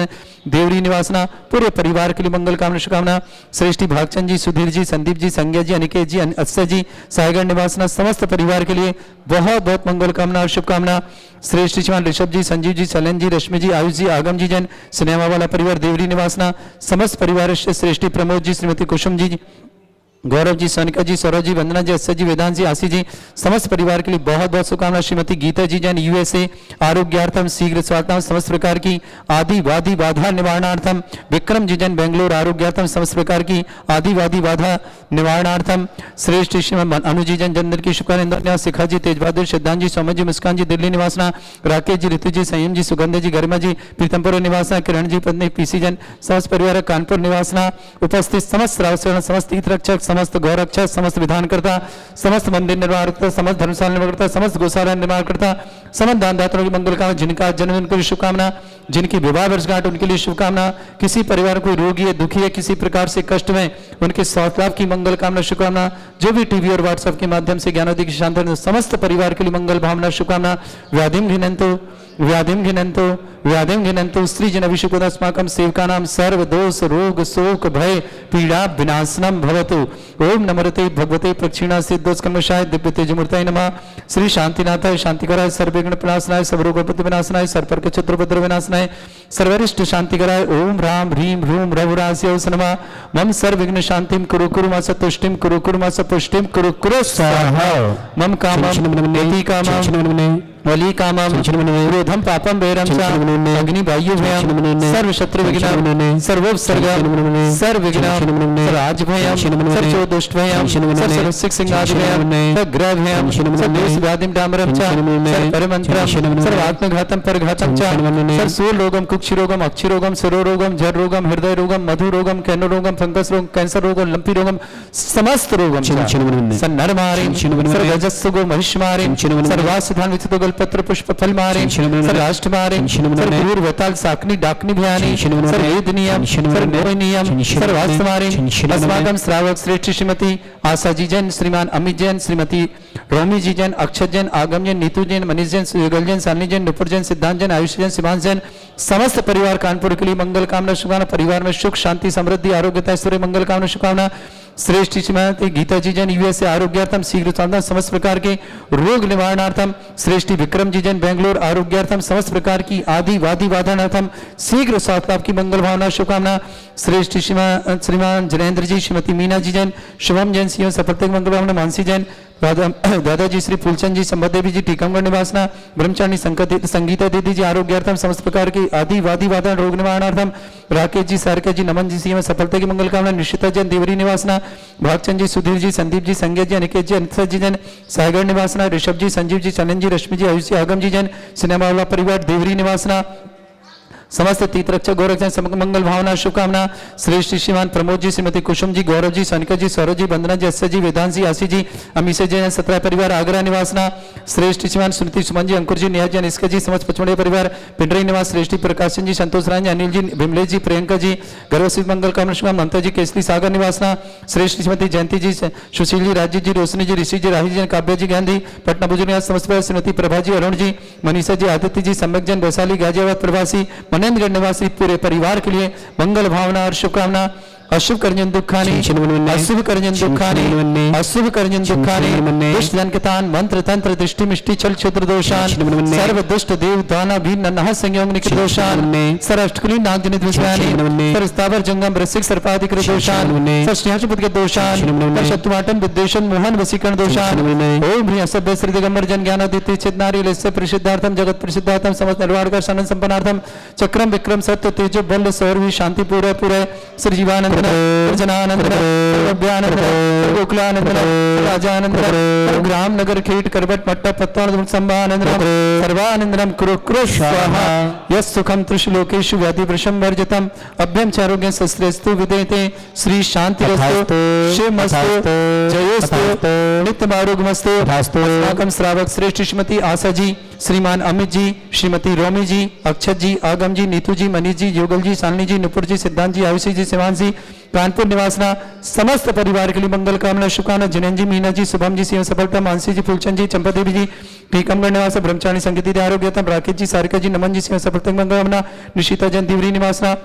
देवरी निवासना पूरे परिवार के लिए मंगल कामना शुभकामना। श्रेष्ठी भागचंद जी सुधीर जी संदीप जी संज्ञा जी अनिकेत जी अक्षय जी सायगढ़ निवासना समस्त परिवार के लिए बहुत बहुत मंगल कामना और शुभकामना। श्रेष्ठ श्रीमान ऋषभ जी संजीव जी सलन जी रश्मि जी आयुष जी आगम जी जैन सिनेमा वाला परिवार देवरी निवासना समस्त परिवार से श्रेष्ठी प्रमोद जी श्रीमती कुसुम जी गौरव जी सोनिका जी सौरभ जी वंदना जी अक्षय जी वेदांत जी आशी जी समस्त परिवार के लिए बहुत बहुत शुभकामना। श्रीमती गीता जी जैन यूएसए आरोग्यार्थम शीघ्र स्वास्थ्य समस्त प्रकार की आदि वादी बाधा निवारणार्थम। विक्रम जी जैन बेंगलोर आरोग्यार्थम समस्त प्रकार की आदि वादी बाधा निवारणार्थम। श्रेष्ठ श्रीमान अनु जी जैन जन्नर की शुभकामना। शिखा जी तेज बहादुर सिद्धांत जी सौम्य जी मुस्कान जी दिल्ली निवासना। राकेश जी ऋतु जी संयम जी सुगंध जी गरिमा जी प्रीतमपुर निवासना। किरण जी पत्नी पीसी जैन समस्त परिवार कानपुर निवासना। उपस्थित समस्त रावसेवक समस्त तीर्थ रक्षक समस्त गौरक्षक समस्त विधानकर्ता समस्त मंदिर निर्माण करता समस्त धर्मशाला निर्माण करता समस्त गौशाला निर्माण करता समस्त दानदाताओं की मंगल कामना। जिनका जन्मदिन उनके लिए शुभकामना। जिनकी विवाह वर्षगांठ उनके लिए शुभकामना। किसी परिवार को रोगी है दुखी है किसी प्रकार से कष्ट में उनके स्वास्थ्य लाभ की मंगल कामना शुभकामना। जो भी टीवी और व्हाट्सएप के माध्यम से ज्ञानोदय की शांति समस्त परिवार के लिए मंगल भावना शुभकामना। व्याधिम घिनंतु स्त्री जन अभिषेकोदस्माकं सेवकानां सर्व दोष रोग शोक भय पीड़ा विनाशनम भवतु। ओम नमोते भगवते प्रक्षिणा सिद्धोष कर्मशाय दिव्य तेजमूर्ताय नमः। श्री शांतिनाथाय शांतिकराय सर्वविघ्न प्रणाशनाय सर्वरोगोपति विनाशनाय सर्वपर्क चतुर्भद्र विनाशनाय सर्वरिष्ट शांतिकराय ओम राम ह्रीं ह्रूं रघुरास्यै नमः। मम सर्वविघ्न शांतिं कुरु कुरु मा सतुष्टिं कुरु कुरु मा सपुष्टिं कुरु कुरु स्वाहा। मम कामं नेति कामं वली कामं क्रोधम पापम वैरम च अग्नि वायु भयम सर्व शत्रु विघ्न सर्वोपसर्गम सर्वविघ्न राज भयम सर्व दुष्ट भयम सर्व सिक सिंहादि भयम ग्रह भयम सर्व व्याधिम डामरम च परमंत्रम सर्व आत्मघातम परघातम च सर्व सूल रोगम कुक्षि रोगम अक्षि रोगम सिरो रोगम जर रोगम हृदय रोगम मधु रोगम कैनो रोगम फंगस रोगम कैंसर रोगम लंपी रोगम समस्त रोगम सन्नर मारिम सर्व रजस्सुगो महिष मारिम सर्वासिधान विचितो पत्र पुष्प फल मारे राष्ट्र मारे सर्व वताल साकनी डाकनी भयानी सर्व वेद नियम सर्व नोय नियम सर्व वास्तव मारे। अस्माकं श्रावक श्रेष्ठ श्रीमती आशा जी जैन श्रीमान अमित जैन श्रीमती रोमी जी जैन अक्षत जैन आगम जैन नीतू जैन मनीष जैन युगल जैन शालिनी जैन नुपुर जैन सिद्धांत जैन आयुष जैन सिमांश जैन समस्त परिवार कानपुर के लिए मंगल कामना शुभकामना। परिवार में सुख शांति समृद्धि आरोग्यता ऐश्वर्य मंगल कामना शुभकामना। श्रेष्ठ श्रीमती गीता जी जैन यूएसए आरोग्यार्थम शीघ्र साधना समस्त प्रकार के रोग निवारणार्थम। श्रेष्ठी विक्रम जी जैन बेंगलोर आरोग्यार्थम समस्त प्रकार की आदि वादी बाधानार्थम शीघ्र स्वास्थ्य लाभ की मंगल भावना शुभकामना। श्रेष्ठ श्रीमान जिनेन्द्र जी श्रीमती मीना जी जैन शुभम जैन सीएम सफलता की मंगल भावना। मानसी जैन दादाजी श्री फूलचंद जी संबदेवी जी टीकमगढ़ निवासना। ब्रह्मचारिणी संगीता दीदी जी आरोग्यार्थम समस्त प्रकार की आदि वादी बाधा रोग निवारणार्थम। राकेश जी सारिका जी नमन जी सीएम सफलता की मंगल कामना। निशिता जैन देवरी निवासना। भागचंद जी सुधीर जी संदीप जी संज्ञा जी अनिकेत जी अनिता जी जैन सायगढ़ निवासना। ऋषभ जी संजीव जी चलन जी रश्मि जी आयुष जी आगम जी जैन सिनेमा वाला परिवार देवरी निवासना। समस्त तीर्थ रक्षक गौरक्षक मंगल भावना शुभकामना। श्रेष्ठ श्रीमान प्रमोद जी श्रीमती कुसुम जी गौरव जी सोनिका जी सौरभ जी वंदना जी अक्षय जी वेदांत जी आशी जी अमीशा जी सत्रह परिवार आगरा निवासना। श्रेष्ठ श्रीमान सुनीति सुमन जी अंकुर जी निया जी निष्का जी समस्त पचमढ़िया परिवार पिंडरी निवास। श्रेष्ठी प्रकाश जी संतोष राय जी अनिल जी विमलेश जी प्रियंका जी गर्वसिद्ध मंगल कामना शुभकामना। ममता जी केसरी सागर निवासना। श्रेष्ठ श्रीमती जयंती जी सुशील जी राजीव जी रोशनी जी ऋषि जी राही जी काव्य जी गांधी पटना बुजुर्ग निवास समस्त परिवार। श्रीमती प्रभा जी अरुण जी मनीषा जी आदित्य जी सम्यक जैन वैशाली गाजियाबाद प्रवासी मनेन्द्रगढ़ निवासी पूरे परिवार के लिए मंगल भावना और शुभकामना। अशुभ कर्जन दुखानि अशुभ कर्जन दुखानि अशुभ कर्जन दुखानि दुष्ट जनकतान मंत्र तंत्र दृष्टि मिष्टि छल क्षेत्र दोषान सर्व दुष्ट देव दाना भी नन्हा संयोग निकट दोषान सर अष्टकुली नाग जनित विषयानि सर स्थावर जंगम रसिक सर्पाधिक दोषान सर श्रेष्ठपुत के दोषान सर शत्रुवाटन विद्वेषण मोहन वसीकरण दोषान ओम ह्रीं असभ्य श्री दिगंबर जन ज्ञानादित्य चित्नारी लस्य प्रसिद्धार्थम जगत प्रसिद्धार्थम समस्त निर्वाण का शानन संपन्नार्थम चक्रम विक्रम सत्य तेजो बल सौरभि शांति पूरे पूरे श्री जीवानंद जनानंद अभ्यानंद गोकुलानंद राजानंद ग्राम नगर खेट करबट मट्टा पत्ता संभानंद सर्वानंदनम कुरु कुरु स्वाहा यस सुखम त्रिशलोकेषु व्याधि वृषम वर्जितम अभ्यम चारोग्य शस्त्रेस्तु विदेते श्री शांतिरस्तु शिवमस्तु जयोस्तु नित्यम आरोग्यमस्तु अस्माकं श्रावक श्रेष्ठ श्रीमती आशा जी, श्रीमान अमित जी, श्रीमती रोमी जी, अक्षत जी, आगम जी, नीतू जी, मनीष जी, योगल जी, शालिनी जी, नुपुर जी, सिद्धांत जी, आयुषी जी, शिवान जी, कानपुर निवासना समस्त परिवार के लिए मंगल कामना शुभकामना। जिनेन जी, मीना जी, शुभम जी, सिंह सफलता, मानसी जी, फूलचंद जी, चंपा देवी जी, टीकमगढ़ निवास ब्रह्मचारी संगीति आरोग्यतम, राकेश जी, सारिका जी, नमन जी, सिंह सफलता मंगल कामना। निशिता जन दिवरी निवासना,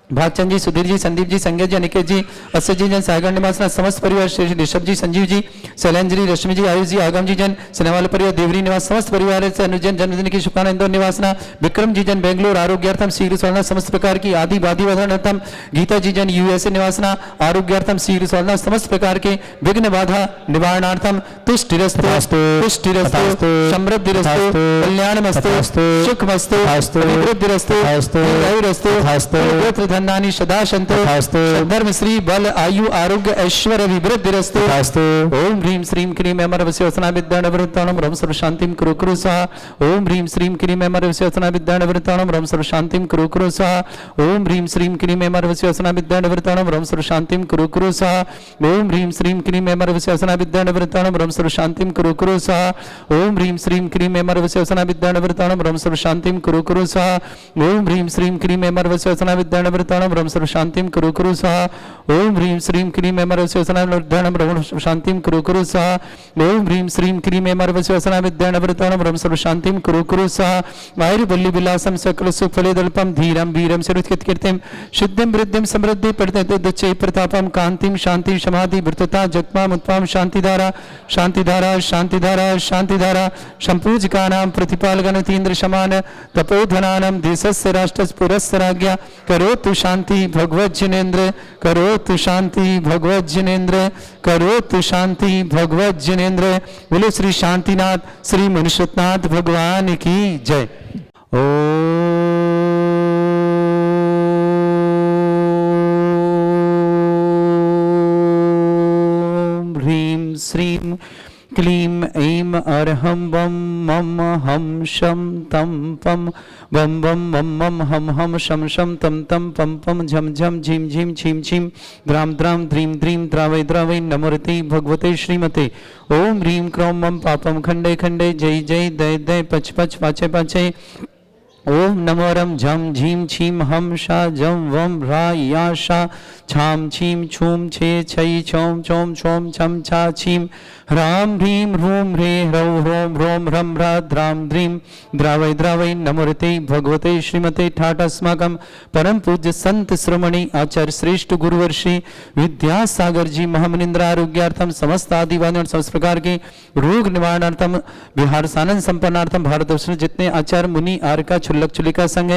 भागचंद जी, सुधीर जी, संदीप जी, संजय जी, अनिकेत जी, अस्य जी जन, सागर निवासना समस्त परिवार, श्री ऋषभ जी, संजीव जी, शैलेंद्र जी, रश्मि जी, आयुष जी, आगम जी जन, सिनेवाला परिवार, देवरी निवास समस्त परिवार से अनुजन जन्मदिन की शुभकामना। इंदौर निवासना विक्रम जी जन, बेंगलोर आरोग्यार्थम शीघ्र स्वर्णा समस्त प्रकार की आदि बाधि वधनार्थम। गीता जी जन, यूएसए निवासना आरोग्यार्थम शीघ्र स्वर्णा समस्त प्रकार के विघ्न बाधा निवारणार्थम। तुष्टिरस्तु तुष्टिरस्तु समृद्धिरस्तु कल्याणमस्तु सुखमस्तु अभिवृद्धिरस्तु दीर्घायुरस्तु धन्यानि सदा सन्तु धर्म श्री बल आयु आरोग्य ऐश्वर्य विवृद्धिरस्तु। ओम ह्रीं श्रीं क्रीं अमरवस्योसना विद्यानवृत्तानं रम सर्व शांतिं कुरु कुरु स्वाहा। ओम ह्रीं श्रीं क्रीं अमरवस्योसना विद्यानवृत्तानं रम सर्व शांतिं कुरु कुरु स्वाहा। ओम ह्रीं श्रीं क्रीं अमरवस्योसना विद्यानवृत्तानं रम सर्व शांतिं कुरु कुरु स्वाहा। ओम ह्रीं श्रीं क्रीं अमरवस्योसना विद्यानवृत्तानं रम सर्व शांतिं कुरु कुरु स्वाहा। ओम ह्रीं श्रीं क्रीं अमरवस्योसना विद्यानवृत्तानं रम सर्व शांतिं कुरु कुरु स्वाहा। ओम ह्रीं श्रीं क्रीं अमरवस्योसना विद्यानवृत्तानं ब्रह्म सर्व शांतिं कुरु कुरु स्वाहा। ओम ह्रीं श्रीं क्रीं अमरवस्योसना विद्यानवृत्तानं ब्रह्म शांतिं कुरु कुरु स्वाहा। ओम ह्रीं श्रीं क्रीं अमरवस्योसना विद्यानवृत्तानं ब्रह्म सर्व शांतिं कुरु कुरु स्वाहा। वायुर्वल्ली विलासं सकल सुफलेदल्पं धीरं वीरं सिरुत्कीर्तिं सिद्धिं वृद्धिं समृद्धि प्रदते दुच्चै प्रतापं कांतिं शांति समाधि वृत्तता जगमाम उत्पाम शांतिधारा शांतिधारा शांतिधारा शांतिधारा संपूजिकानां प्रतिपालगणतीन्द्र समान तपोधनानां देशस्य राष्ट्रस्य पुरस्य राज्ञा करोतु शांति भगवत जिनेन्द्र करोतु शांति भगवत जिनेन्द्र करोतु शांति भगवत जिनेन्द्र। बोलो श्री शांतिनाथ श्री मनुष्यनाथ भगवान की जय। ओम ह्रीं श्रीं क्लीं ऐं अर्हं वं मम हम शं तं पं वं वं मम मम हम हम शं शं तं तं पं पं झं झं झीं झीं छीं छीं द्रां द्रां द्रीं द्रीं द्रावै द्रावै नमोरते भगवते श्रीमते। ओम ह्रीं क्रों मम पापं खंडे खंडे जय जय दय दय पच पच पाचे पाचे। ओम नमो रम झम झीम छीम हम शा जम वम रा या शा छाम छीम छूम छे छई छोम छोम छोम छम छा छीम ह्राम ह्रीं ह्रूम ह्रे ह्रौ ह्रोम ह्रोम ह्रम ह्रा द्राम द्रीं द्रावै द्रावै नमोरते भगवते श्रीमते। ठाट अस्माकं परम पूज्य संत श्रोमणी आचार्य श्रेष्ठ गुरुवर्षि विद्यासागर जी महामनिंद्र आरोग्यार्थम समस्त आदिवासी समस्त प्रकार के रोग निवारणार्थम बिहार सानंद संपन्नार्थम भारत वर्ष जितने आचार्य मुनि आर्का छुल्लक छुलिका संघ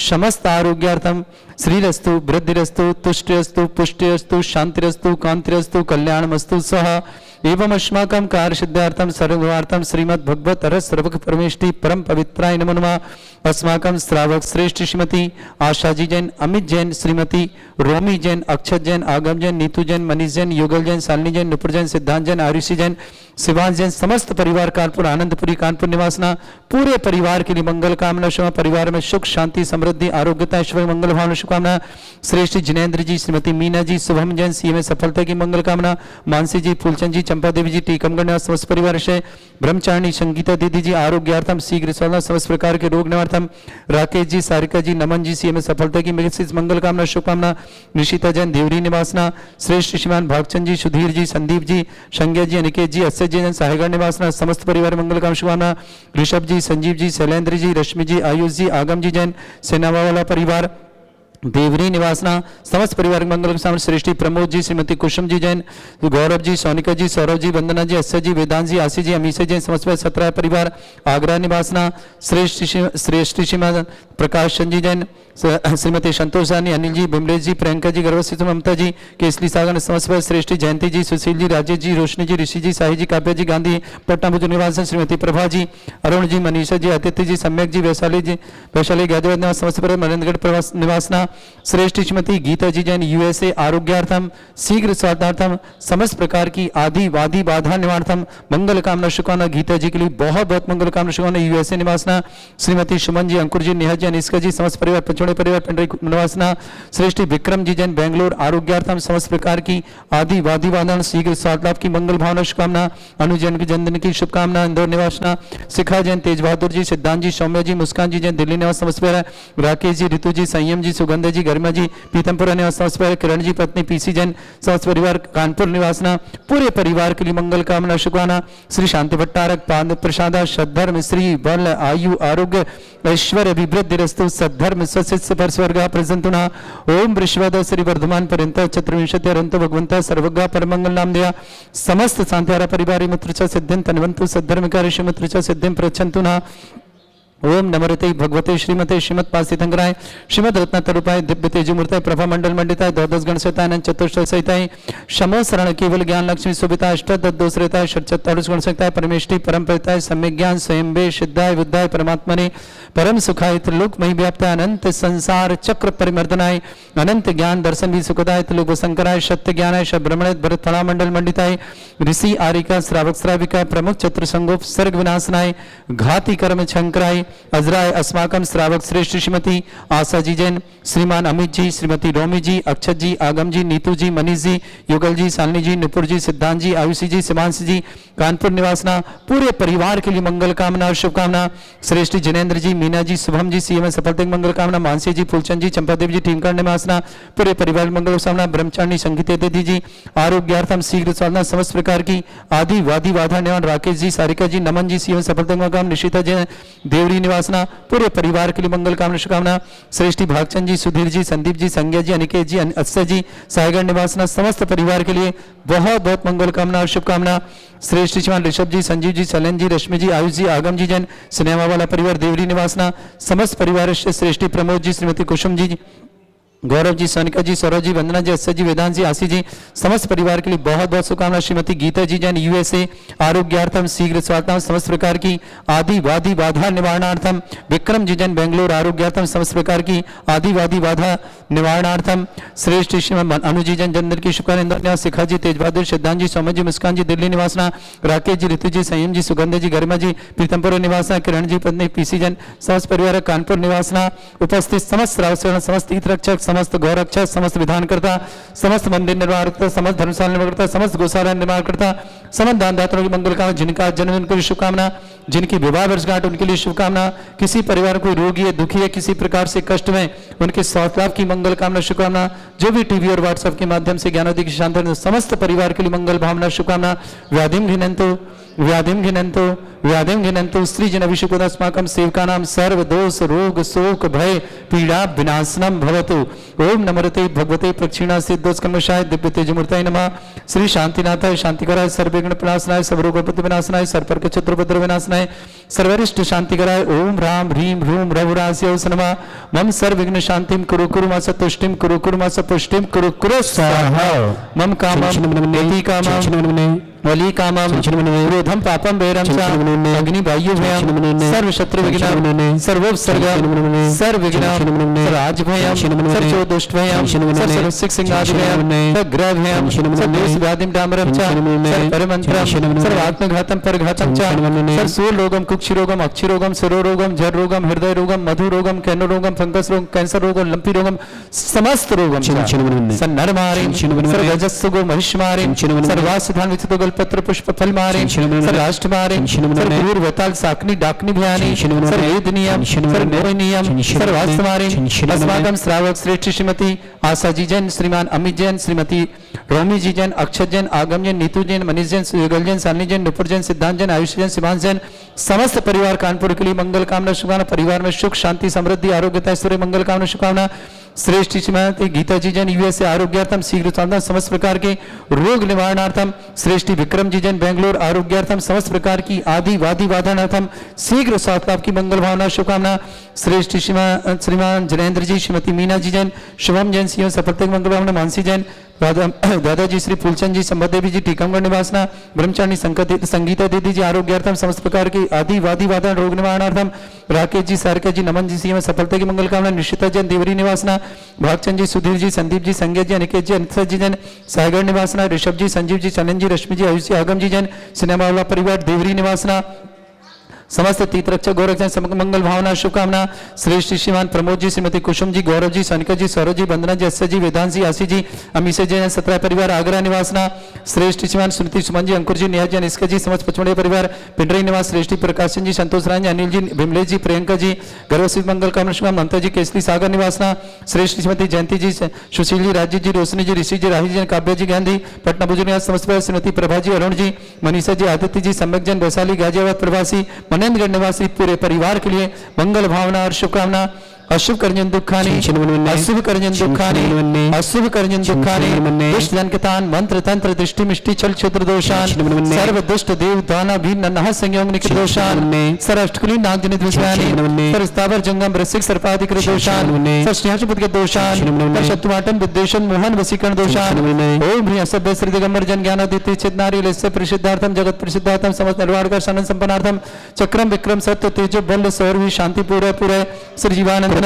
समस्त आरोग्यार्थम श्रीरस्तु वृद्धिरस्तु तुष्टिरस्तु पुष्टिरस्तु शांतिरस्तु कांतिरस्तु कल्याणमस्तु सह एवं अस्माकं कार्य सिद्धार्थम सर्वार्थम श्रीमद् भगवत रस सर्वक परमेष्टि परम पवित्राय नमो नमः। अस्माकं श्रावक श्रेष्ठ श्रीमती आशा जी जैन, अमित जैन, श्रीमती रोमी जैन, अक्षत जैन, आगम जैन, नीतू जैन, मनीष जैन, युगल जैन, शालिनी जैन, नुपुर जैन, सिद्धांत जैन, आरुषि जैन, शिवान जैन समस्त परिवार कानपुर आनंदपुरी कानपुर निवासना पूरे परिवार के लिए मंगल कामना शुभ परिवार में सुख शांति समृद्धि आरोग्यता ऐश्वर्य मंगल भावना शुभकामना। श्रेष्ठ जिनेन्द्र जी, श्रीमती मीना जी, शुभम जैन सीए में सफलता की मंगल कामना। मानसी जी, फूलचंद जी, चंपा देवी जी, टीकमगढ़ निवास समस्त परिवार से ब्रह्मचारिणी संगीता दीदी जी आरोग्यार्थम शीघ्र स्वस्थ समस्त प्रकार के रोग निवार्थम। राकेश जी, सारिका जी, नमन जी सीए में सफलता की मंगल कामना शुभकामना। निशिता जैन, देवरी निवासना श्रेष्ठ श्रीमान भागचंद जी, सुधीर जी, संदीप जी, संज्ञा जी, अनिकेत जी, अस्य जी साहेगढ़ निवासना समस्त परिवार मंगल कामना शुभकामना। ऋषभ जी, संजीव जी, शैलेंद्र जी, रश्मि जी, आयुष जी, आगम जी जैन, सेनावाला परिवार देवरी निवासना समस्त परिवार मंगल के सामने श्रेष्ठी प्रमोद जी, श्रीमती कुसुम जी जैन, गौरव जी, सोनिका जी, सौरभ जी, वंदना जी, अस्य जी, वेदांत जी, आशी जी, अमीशा जैन, समस्त 17 परिवार आगरा निवासना श्रेष्ठी श्रीमान प्रकाश चंद जी जैन, श्रीमती संतोष रानी, अनिल जी, बिमलेश जी, प्रियंका जी, गर्भवती ममता जी, केसली सागर समस्त श्रेष्ठी जयंती जी, सुशील जी, राजेश जी, रोशनी जी, ऋषि जी, साही जी, काव्या जी, गांधी पटना भुज निवासन, श्रीमती प्रभा जी, अरुण जी, मनीषा जी, आदित्य जी, सम्यक जी, वैशाली गाजवाद निवास समस्त परिवार मरेंद्रगढ़ निवासना श्रेष्ठी श्रीमती गीता जी जैन, यूएसए आरोग्यार्थम शीघ्र स्वार्थार्थम समस्त प्रकार की आदि वादी बाधा निवारणार्थम मंगल कामना शुकामना गीता जी के लिए बहुत बहुत मंगल कामना शुकामना। यूएसए निवासना श्रीमती सुमन जी, अंकुर जी, नेहा जी, अनिष्का जी, समस्त परिवार पचौड़े परिवार पंडरी निवासना श्रेष्ठी विक्रम जी जैन, बेंगलोर आरोग्यार्थम समस्त प्रकार की आदि वादी बाधा शीघ्र स्वार्थ लाभ की मंगल भावना शुभकामना। अनुजन के जन्मदिन की शुभकामना। इंदौर निवासना शिखा जैन, तेज बहादुर जी, सिद्धांत जी, सौम्य जी, मुस्कान जी जैन, दिल्ली निवास समस्त परिवार राकेश जी, ऋतु जी, संयम जी, सुगंधा जी, गरिमा जी, पीतमपुरा निवास समस्त परिवार किरण जी, पत्नी पीसी जैन, समस्त परिवार कानपुर निवासना पूरे परिवार के लिए मंगल कामना शुभकामना। श्री शांति भट्टारक पाद प्रसादा सद्धर्म श्री बल आयु आरोग्य ऐश्वर्य अभिवृद्धि रस्तु सद्धर्म स्वशिष्य पर स्वर्ग प्रसंतुना ओम वृषभद श्री वर्धमान पर्यंत चतुर्विंशति अरंत भगवंत सर्वगा परमंगल नाम दिया समस्त शांतिहारा परिवार मुत्र सिद्धिं तन्वंतु सद्धर्मकार श्रीमुत्र सिद्धिं प्रच्छन्तुना। ओम नमरते भगवते श्रीमते श्रीमद पासितंगराय श्रीमद रत्नतरूपाय दिव्य तेजमूर्ताय प्रभा मंडल मंडिताय द्वादश गण सहिताय चतुष्टय सहिताय शमो शरण केवल ज्ञान लक्ष्मी सुविता अष्टदोषरेताय षट्चत्वारिश गण सहिताय परमेष्टि परम परिताय सम्यक ज्ञान स्वयंबे सिद्धाय बुद्धाय परमात्मने परम सुखाय त्रिलोक मही व्याप्ताय अनंत संसार चक्र परिमर्दनाय अनंत ज्ञान दर्शन भी सुखदाय त्रिलोक शंकराय सत्य ज्ञानाय ब्रह्मणे भरत फला मंडल मंडिताय ऋषि आरिका श्रावक श्राविका प्रमुख चतुर संगोप सर्ग विनाशनाय घाती कर्म शंकराय अजराय अस्माकम श्रावक श्रेष्ठ श्रीमती आशा जी जैन, श्रीमान अमित जी, श्रीमती रोमी जी, अक्षत जी, आगम जी, नीतू जी, मनीष जी, युगल जी, शालिनी जी, नुपुर जी, सिद्धांत जी, आयुषी जी, शिवांश जी, कानपुर निवासना पूरे परिवार के लिए मंगल कामना और शुभकामना। श्रेष्ठी जिनेन्द्र जी, मीना जी, शुभम जी, सीएम सफलता मंगल कामना। मानसी जी, फूलचंद जी, चंपादेव जी, टीमकर निवासना पूरे परिवार मंगल कामना। ब्रह्मचारिणी संगीता दीदी जी आरोग्यार्थम शीघ्र साधना समस्त प्रकार की आदि वादी बाधा निवारण। राकेश जी, सारिका जी, नमन जी, सीएम सफलता मंगल कामना। निशिता जी, देवरी निवासना पूरे परिवार के लिए मंगल कामना शुभकामना। श्रेष्ठी भागचंद जी, सुधीर जी, संदीप जी, संज्ञा जी, अनिकेत जी, अस्य जी, सायगढ़ निवासना समस्त परिवार के लिए बहुत बहुत मंगल कामना और शुभकामना। श्रेष्ठ श्रीमान ऋषभ जी, संजीव जी, सलन जी, रश्मि जी, आयुष जी, आगम जी जैन, सिनेमा वाला परिवार देवरी निवासना समस्त परिवार से श्रेष्ठी प्रमोद जी, श्रीमती कुसुम जी, गौरव जी, सोनिका जी, सौरभ जी, वंदना जी, अस्य जी, वेदांत जी, आशी जी समस्त परिवार के लिए बहुत बहुत शुभकामना। श्रीमती गीता जी जैन, यूएसए आरोग्यार्थम शीघ्र स्वास्थ्य समस्त प्रकार की आदि वादी बाधा निवारणार्थम। विक्रम जी जैन, बेंगलोर आरोग्यार्थम समस्त प्रकार की आदि वादी बाधा निवारणार्थम। श्रेष्ठ श्रीमान अनुजी जैन, जन्मदिन की शुभकामना। शिखा जी, तेज बहादुर, सिद्धांत जी, सौम्य जी, मुस्कान जी, दिल्ली निवासना। राकेश जी, ऋतु जी, संयम जी, सुगंधा जी, गरिमा जी, पीतमपुर निवासना। किरण जी, पत्नी पीसी जैन, समस्त परिवार कानपुर निवासना। उपस्थित समस्त श्रावक समस्त तीर्थ रक्षक समस्त गौरक्षक समस्त विधानकर्ता समस्त मंदिर निर्माण करता समस्त धर्मशाला निर्माण करता समस्त गौशाला निर्माण करता समस्त दानदाताओं की मंगल कामना। जिनका जन्मदिन के लिए शुभकामना, जिनकी विवाह वर्षगांठ उनके लिए शुभकामना। किसी परिवार को रोगी है, दुखी है, किसी प्रकार से कष्ट में उनके स्वास्थ्य लाभ की मंगल कामना शुभकामना। जो भी टीवी और व्हाट्सएप के माध्यम से ज्ञानोदय की शांति समस्त परिवार के लिए मंगल भावना शुभकामना। व्याधिम घिनंतु श्री जन अभिषेकोदस्माकं सेवकानां सर्व दोष रोग शोक भय पीड़ा विनाशनम भवतु। ओम नमरते भगवते प्रक्षिणा सिद्धोस्कर्मशाय दिव्य तेजमूर्ताय नमः। श्री शांतिनाथाय शांतिकराय सर्वविघ्न प्रणाशनाय सर्वरोगोपति विनाशनाय सर्पर्क चतुर्भद्र विनाशनाय सर्वरिष्ट शांतिकराय ओम राम ह्रीं ह्रूं रघुरास्यै नमः। मम सर्वविघ्न शांतिं कुरु कुरु मा सतुष्टिं कुरु कुरु मा सपुष्टिं कुरु कुरु स्वाहा। मम कामं यति कामं वली कामं क्रोधं पापं वैरं च अग्नि वायु भयं सर्व शत्रु विघ्नं सर्वोपसर्गं सर्वविघ्नं सर्वराजभयं सर्वदुष्टभयं सर्वसिक सिंहादि भयं सर्वग्रह भयं सर्वदोष व्याधिं डामरं च सर्वपरमन्त्रं सर्वात्मघातं परघातं च सर्वसूलरोगं कुक्षिरोगं अक्षिरोगं शिरोरोगं जठरोगं हृदय रोगं मधुरोगं कैनरोगं फंगस रोगं कैंसर रोगं लंपी रोगं समस्त रोगं सन्नरमारिं सर्वजस्सुगो महिष्मारिं सर्वासिधान विचितोगल पत्र पुष्प फल मारे सर्वाष्ट मारे सर्वूर वताल साकनी डाकनी भयानी सर्वेद नियम सर्वोय नियम सर्वास्त मारे। अस्माकं श्रावक श्रेष्ठ श्रीमती आशा जी जैन, श्रीमान अमित जैन, श्रीमती रोमी जी जैन, अक्षत जैन, आगम जैन, नीतू जैन, मनीष जैन, युगल जैन, शालिनी जैन, नुपुर जैन, सिद्धांत जैन, आयुष जैन, शिवांश जैन, समस्त परिवार कानपुर के लिए मंगल कामना शुभकामना, परिवार में सुख शांति समृद्धि आरोग्यता ऐश्वर्य मंगल कामना शुभकामना। श्रेष्ठ श्रीमती गीता जी जन यूएस से आरोग्यार्थम शीघ्र साधना समस्त प्रकार के रोग निवारणार्थम। श्रेष्ठ विक्रम जी जन बेंगलोर आरोग्यार्थम समस्त प्रकार की आदि वादी वादनार्थम शीघ्र स्वास्थ्य लाभ की मंगल भावना शुभकामना। श्रेष्ठ श्रीमान जनेन्द्र जी श्रीमती मीना जी जैन शुभम जैन सिंह सफलता की मंगल भावना। मानसी जैन दादाजी श्री फूलचंद जी संबत देवी जी टीकमगढ़ निवासना। ब्रह्मचारी संगीता दीदी जी आरोग्यार्थम समस्त प्रकार की आदि वादी वादन रोग निवारणार्थम। राकेश जी सारके जी नमन जी सिंह सफलता की मंगल कामना। निश्चिता जैन देवरी निवासना। भागचंद जी सुधीर जी संदीप जी संज्ञा जी अनिकेत जी अनिता जी जैन सागर निवासना। ऋषभ जी संजीव जी चनन जी रश्मि जी आयुष जी आगम जी जैन सिनेमा वाला परिवार देवरी निवासना। समस्त तीर्थ रक्षक गौरव मंगल भावना शुभकामना। श्रेष्ठ श्रीमान प्रमोद जी श्रीमती कुसुम जी गौरव जी सोनिका जी सौरभ जी वंदना जी अस्य जी वेदांत जी आशी जी अमीसे जी सत्रह परिवार आगरा निवासना। श्रेष्ठ श्रीमान सुनीति सुमन जी अंकुर जी नेहा जी निष्का जी समस्त पचमढ़िया परिवार पिंडरी निवास। श्रेष्ठी प्रकाश जी संतोष राय जी अनिल जी विमलेश जी प्रियंका जी गर्वसिद्ध मंगल कामना शुभकामना। ममता जी केसरी सागर निवासना। श्रेष्ठ श्रीमती जयंती जी सुशील जी राजीव जी रोशनी जी ऋषि जी राही जी काव्य जी गांधी पटना बुजुर्ग निवास समस्त परिवार। श्रीमती प्रभा जी अरुण जी मनीषा जी आदित्य जी सम्यक जन वैशाली गाजियाबाद प्रवासी मनेन्द्रगढ़ निवासी पूरे परिवार के लिए मंगल भावना और शुभकामना। अशुभ कर्जन दुखानी अशुभ कर्जन दुखानी अशुभ कर्जन दुखानी दुष्ट जन कितान मंत्र तंत्र दृष्टि मिष्टि छल क्षेत्र दोषान सर्व दुष्ट देव दाना भी नन्हा संयोग निकृत दोषान सर अष्टकुली नाग जनित विषयानी सर स्थावर जंगम रसिक सर्पाधिक दोषान सर स्नेहाशुपत के दोषान सर शत्रुवाटन विद्वेषण मोहन वसीकरण दोषान ओम ह्री असभ्य श्री दिगंबर जन ज्ञानादित्य चितनारी लस्य प्रसिद्धार्थम जगत प्रसिद्धार्थम समस्त निर्वाणकर सनन संपन्नार्थम चक्रम विक्रम सत्य तेज बल सौरवी शांति पूरे पूरे श्री जीवानंद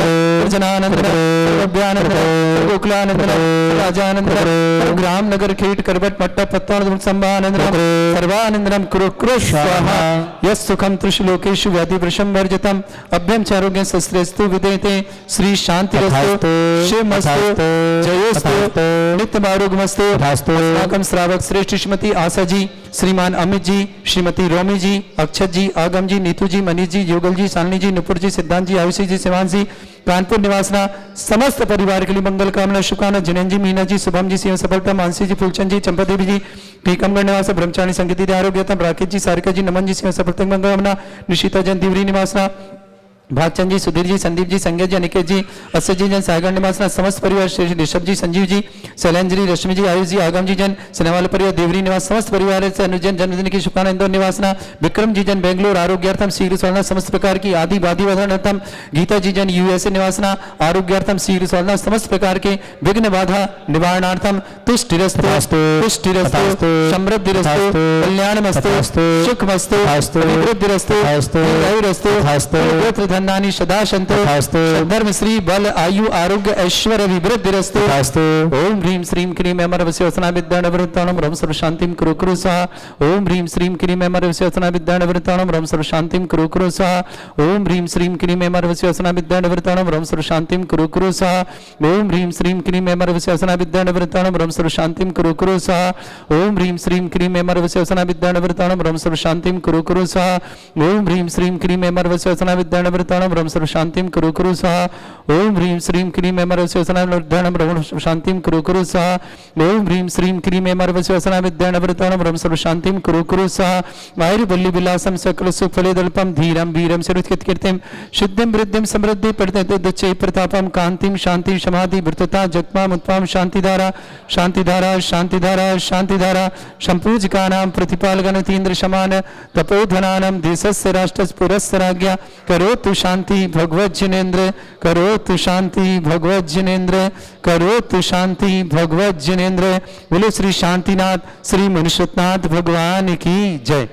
ग्राम नगर खेट करबट मट्टा पत्ता सर्वानंदनम कुरु कुरु स्वाहा यस सुखम त्रिशलोकेषु व्याधि वृषम वर्जितम अभ्यम चारोग्य शस्त्रेस्तु विदेते श्री शांति शिवमस्तु जयोस्तु नित्यम आरोग्यमस्तु। अस्माकं श्रावक श्रेष्ठ श्रीमती आशा जी श्रीमान अमित जी श्रीमती रोमी जी अक्षत जी आगम जी नीतू जी मनीष जी योगल जी शालिनी जी नुपुर जी सिद्धांत जी आयुषी जी शिवान जी कानपुर निवासना। समस्त परिवार के लिए मंगल कामना शुभकामना। जिनेन जी मीना जी शुभम जी सिंह सफलता मानसी जी फूलचंद जी चंपा देवी जी टीकमगढ़ निवास ब्रह्मचारी संगीत आरोग्यता। राकेश जी सारिका जी नमन जी सिंह सफलता मंगल कामना। निशिता जन दिवरी निवासना। भागचंद जी सुधीर जी संदीप जी संज्ञा जी अनिकेत जी अस्य जी जन सागर निवासना। समस्त परिवार श्री ऋषभ जी संजीव जी शैलेंद्र जी रश्मि जी आयुष जी आगम जी जन सिनेवाल परिवार देवरी निवास। समस्त परिवार से अनुजन जन्मदिन की शुभकामना इंदौर निवासना। विक्रम जी जन बेंगलोर आरोग्यार्थम शीघ्र स्वास्थ्य समस्त प्रकार की आदि वादी वादनार्थम। गीता जी जन यूएसए निवासना आरोग्यार्थम शीघ्र स्वास्थ्य समस्त प्रकार के विघ्न बाधा निवारणार्थम। तुष्टिरस्तु तुष्टिरस्तु समृद्धिरस्तु कल्याणमस्तु सुखमस्तु समृद्धिरस्तु दीर्घायुरस्तु धन्यानि सदा सन्तु धर्म श्री बल आयु आरोग्य ऐश्वर्य विवृद्धिरस्तु। ओम ह्रीं श्रीं क्रीं अमरवस्योसना विद्यानवृत्ताणं रम सर्व शांतिं कुरु कुरु स्वाहा। ओम ह्रीं श्रीं क्रीं अमरवस्योसना विद्यानवृत्ताणं रम सर्व शांतिं कुरु कुरु स्वाहा। ओम ह्रीं श्रीं क्रीं अमरवस्योसना विद्यानवृत्ताणं रम सर्व शांतिं कुरु कुरु स्वाहा। ओम ह्रीं श्रीं क्रीं अमरवस्योसना विद्यानवृत्ताणं रम सर्व शांतिं कुरु कुरु स्वाहा। ओम ह्रीं श्रीं क्रीं अमरवस्योसना विद्यानवृत्ताणं रम सर्व शांतिं कुरु कुरु स्वाहा। ओम ह्रीं श्रीं क्रीं अमरवस्योसना विद्यानवृत्ताणं रम सर्व शांतिं कुरु कुरु स्वाहा। ओम ह्रीं श्रीं क्रीं अमरवस्योसना विद्यानवृत्ताणं रम सर्व शांतिं कुरु कुरु स्वाहा। ओम ह्रीं श्रीं क्रीं अमरवस्योसना विद्यानवृत्ताणं रम सर्व शांतिं कुरु कुरु स्वाहा। वायुर्वल्ली विलासं सकल सुफलेदल्पं धीरं वीरं सुरकृतिं सिद्धिं वृद्धिं समृद्धि प्रत्यय प्रतापं कांतिं शांति समाधि वृतता जगमाम उत्पाम शांतिधारा शांतिधारा शांतिधारा शांतिधारा संपूजकानां प्रतिपालगणतीन्द्र समान तपोधनानां देशस्य राष्ट्रस्य पुरस्य राज्ञा करोतु शांति भगवत जिनेन्द्र करोतु शांति भगवत जिनेन्द्र करोतु शांति भगवत जिनेन्द्र। बोलो श्री शांतिनाथ श्री मनुष्यनाथ भगवान की जय।